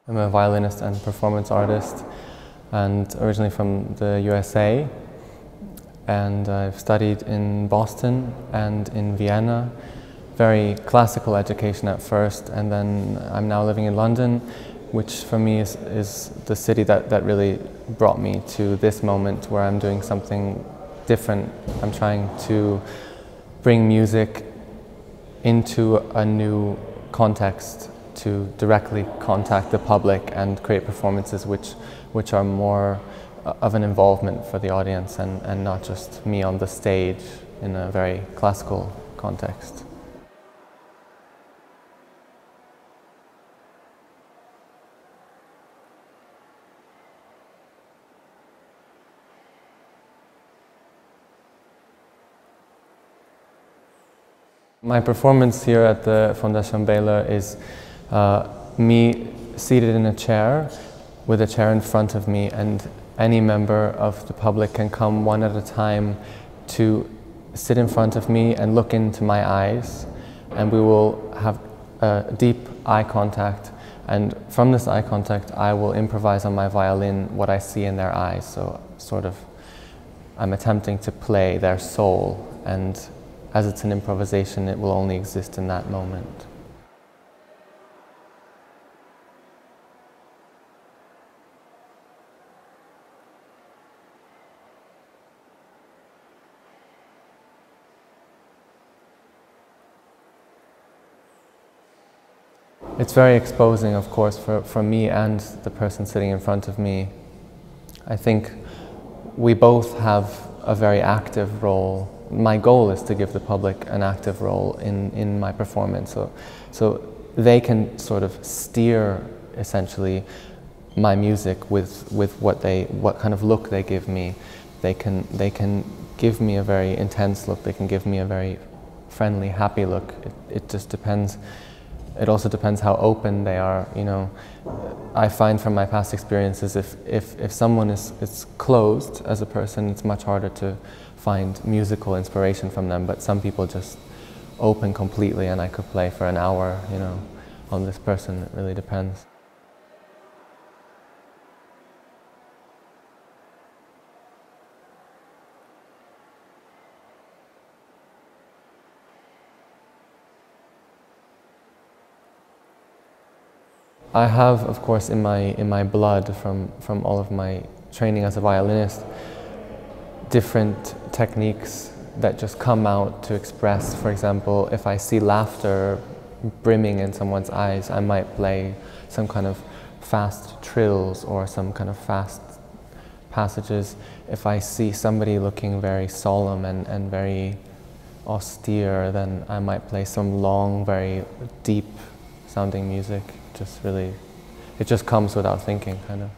I'm a violinist and performance artist, and originally from the USA. And I've studied in Boston and in Vienna. Very classical education at first, and then I'm now living in London, which for me is the city that really brought me to this moment where I'm doing something different. I'm trying to bring music into a new context, to directly contact the public and create performances which are more of an involvement for the audience and not just me on the stage in a very classical context. My performance here at the Fondation Beyeler is me seated in a chair with a chair in front of me, and any member of the public can come one at a time to sit in front of me and look into my eyes, and we will have deep eye contact, and from this eye contact I will improvise on my violin what I see in their eyes. So sort of I'm attempting to play their soul, and as it's an improvisation, it will only exist in that moment. It's very exposing, of course, for me and the person sitting in front of me. I think we both have a very active role. My goal is to give the public an active role in my performance, so they can sort of steer essentially my music with what kind of look they give me. They can give me a very intense look. They can give me a very friendly, happy look. It just depends. It also depends how open they are. You know, I find from my past experiences, if someone is closed as a person, it's much harder to find musical inspiration from them. But some people just open completely, and I could play for an hour, you know, on this person. It really depends. I have, of course, in my blood from all of my training as a violinist, different techniques that just come out to express. For example, if I see laughter brimming in someone's eyes, I might play some kind of fast trills or some kind of fast passages. If I see somebody looking very solemn and very austere, then I might play some long, very deep sounding music. Just really, it just comes without thinking, kind of.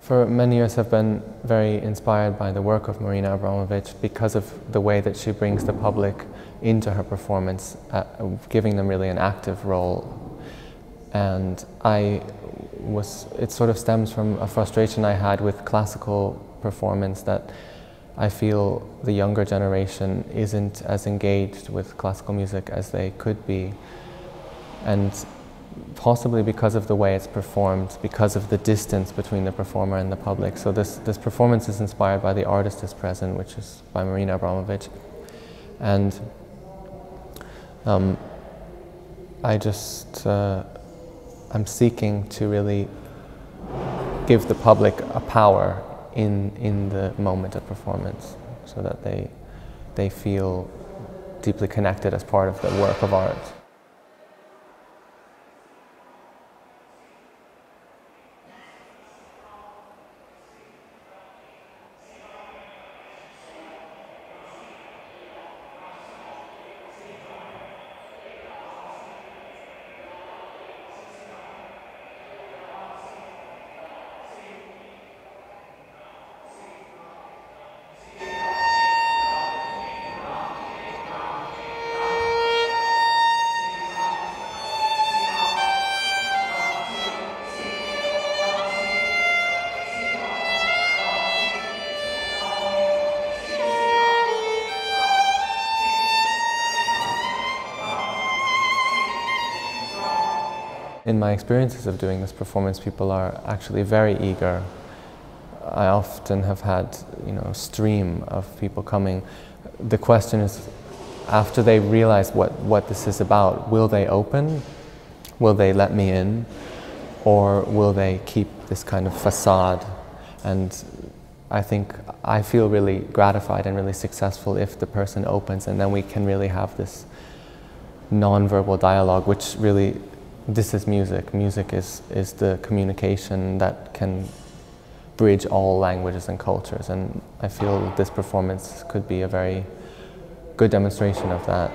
For many years I've been very inspired by the work of Marina Abramovic because of the way that she brings the public into her performance, giving them really an active role. And it sort of stems from a frustration I had with classical performance, that I feel the younger generation isn't as engaged with classical music as they could be. And possibly because of the way it's performed, because of the distance between the performer and the public. So this performance is inspired by The Artist is Present, which is by Marina Abramovic. And I'm seeking to really give the public a power in the moment of performance, so that they feel deeply connected as part of the work of art. In my experiences of doing this performance, people are actually very eager. I often have had, a stream of people coming. The question is, after they realize what this is about, will they open? Will they let me in? Or will they keep this kind of facade? And I feel really gratified and really successful if the person opens, and then we can really have this non-verbal dialogue, which really, this is music. Music is the communication that can bridge all languages and cultures, and I feel this performance could be a very good demonstration of that.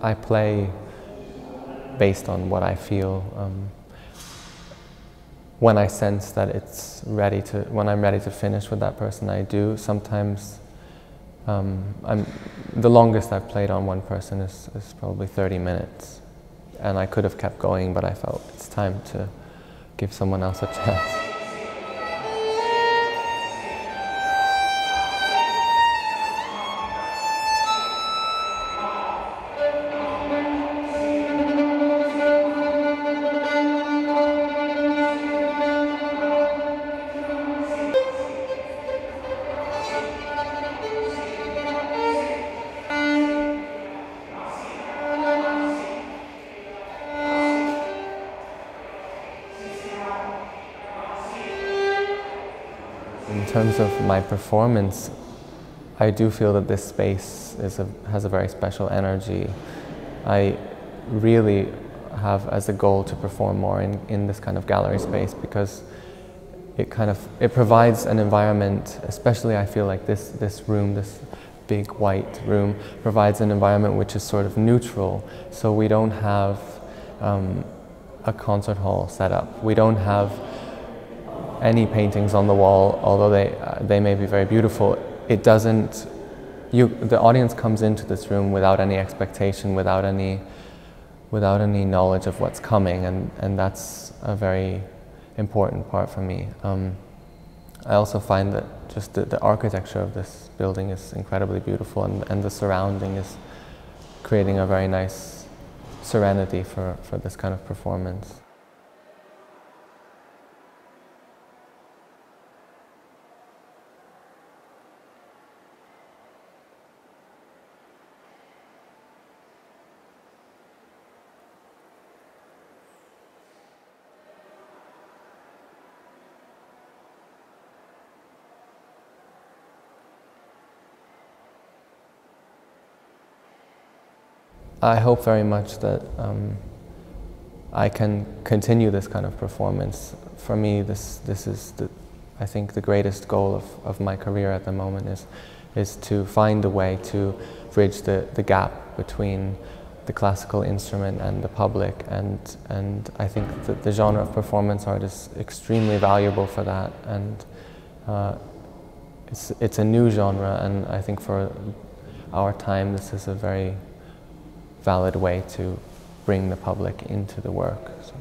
I play based on what I feel. When I sense that it's ready to, when I'm ready to finish with that person, I do. Sometimes, the longest I've played on one person is probably 30 minutes. And I could have kept going, but I felt it's time to give someone else a chance. In terms of my performance, I do feel that this space has a very special energy. I really have as a goal to perform more in this kind of gallery space, because it provides an environment, especially I feel like this room, this big white room, provides an environment which is sort of neutral. So we don't have a concert hall set up. We don't have any paintings on the wall, although they may be very beautiful. It doesn't, the audience comes into this room without any expectation, without any knowledge of what's coming, and that's a very important part for me. I also find that just the architecture of this building is incredibly beautiful, and the surrounding is creating a very nice serenity for this kind of performance. I hope very much that I can continue this kind of performance. For me, this is I think the greatest goal of my career at the moment is to find a way to bridge the gap between the classical instrument and the public, and I think that the genre of performance art is extremely valuable for that, and it's a new genre, and I think for our time this is a very valid way to bring the public into the work. So.